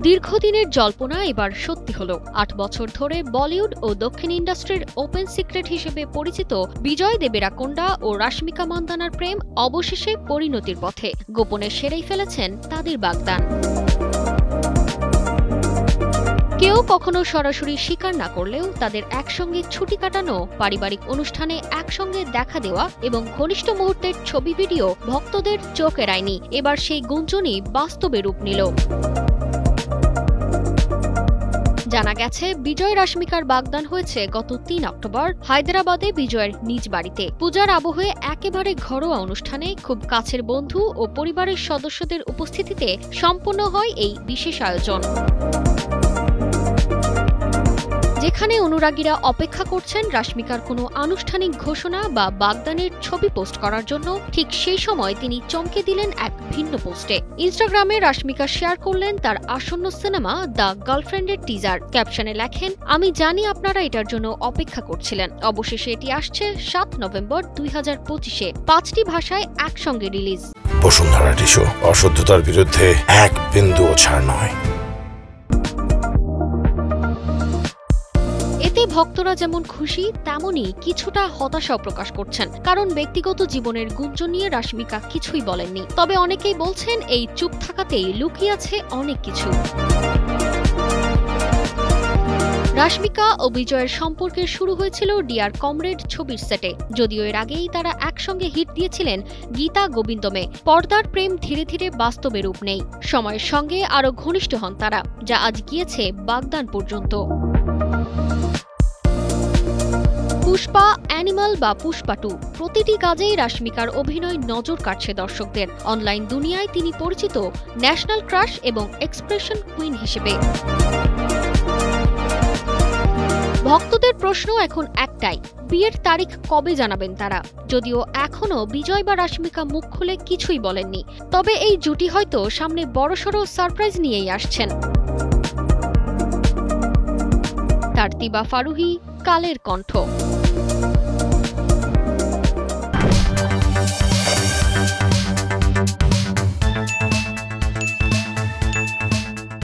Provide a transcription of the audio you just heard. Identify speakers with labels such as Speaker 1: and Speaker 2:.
Speaker 1: দীর্ঘদিনের জল্পনা এবার সত্যি হলো। ৮ বছর ধরে বলিউড ও দক্ষিণ ইন্ডাস্ট্রির ওপেন সিক্রেট হিসেবে পরিচিত বিজয় দেবেরাকোন্ডা ও রাশমিকা মান্দানার প্রেম অবশেষে পরিণতির পথে। গোপনে সেরেই ফেলেছেন তাদের বাগদান। কেউ কখনো সরাসরি স্বীকার না করলেও তাদের একসঙ্গে ছুটি কাটানো, পারিবারিক অনুষ্ঠানে একসঙ্গে দেখা দেওয়া এবং ঘনিষ্ঠ মুহূর্তের ছবি ভিডিও ভক্তদের চোখ এড়ায়নি। এবার সেই গুঞ্জনই বাস্তবে রূপ নিল। জানা গেছে, বিজয় রাশমিকার বাগদান হয়েছে গত ৩ অক্টোবর হায়দ্রাবাদে বিজয়ের নিজ বাড়িতে। পূজার আবহে একেবারে ঘরোয়া অনুষ্ঠানে খুব কাছের বন্ধু ও পরিবারের সদস্যদের উপস্থিতিতে সম্পন্ন হয় এই বিশেষ আয়োজন, যেখানে অনুরাগীরা অপেক্ষা করছেন রাশমিকার কোনো আনুষ্ঠানিক ঘোষণা বা বাগদানের ছবি পোস্ট করার জন্য। ঠিক সেই সময় তিনি চমকে দিলেন এক ভিন্ন পোস্টে। ইনস্টাগ্রামে রাশমিকা শেয়ার করলেন তার আসন্ন সিনেমা দ্য গার্লফ্রেন্ডের টিজার। ক্যাপশনে লেখেন, আমি জানি আপনারা এটার জন্য অপেক্ষা করছিলেন। অবশেষে এটি আসছে ৭ নভেম্বর ২০২৫-এ ৫টি ভাষায় একসঙ্গে রিলিজ।
Speaker 2: বসুন্ধরা টিস্যু, অশুদ্ধতার বিরুদ্ধে এক বিন্দুও ছাড় নয়।
Speaker 1: এতে ভক্তরা যেমন খুশি, তেমনই কিছুটা হতাশাও প্রকাশ করছেন। কারণ ব্যক্তিগত জীবনের গুঞ্জন নিয়ে রাশমিকা কিছুই বলেননি। তবে অনেকেই বলছেন এই চুপ থাকাতেই লুকিয়ে আছে অনেক কিছু। রাশমিকা ও বিজয়ের সম্পর্কের শুরু হয়েছিল ডিয়ার কমরেড ছবির সেটে। যদিও এর আগেই তারা একসঙ্গে হিট দিয়েছিলেন গীতা গোবিন্দমে। পর্দার প্রেম ধীরে ধীরে বাস্তবে রূপ নেই। সময়ের সঙ্গে আরও ঘনিষ্ঠ হন তারা, যা আজ গিয়েছে বাগদান পর্যন্ত। পুষ্পা, অ্যানিমাল বা পুষ্পা 2 প্রতিটি কাজেই রাশমিকার অভিনয় নজর কাটছে দর্শকদের। অনলাইন দুনিয়ায় তিনি পরিচিত ন্যাশনাল ক্রাশ এবং এক্সপ্রেশন কুইন হিসেবে। ভক্তদের প্রশ্ন এখন একটাই, বিয়ের তারিখ কবে জানাবেন তারা? যদিও এখনও বিজয় বা রাশমিকা মুখ খুলে কিছুই বলেননি। তবে এই জুটি হয়তো সামনে বড়সড় সারপ্রাইজ নিয়েই আসছেন। তারতিবা ফারুহি, কালের কণ্ঠ।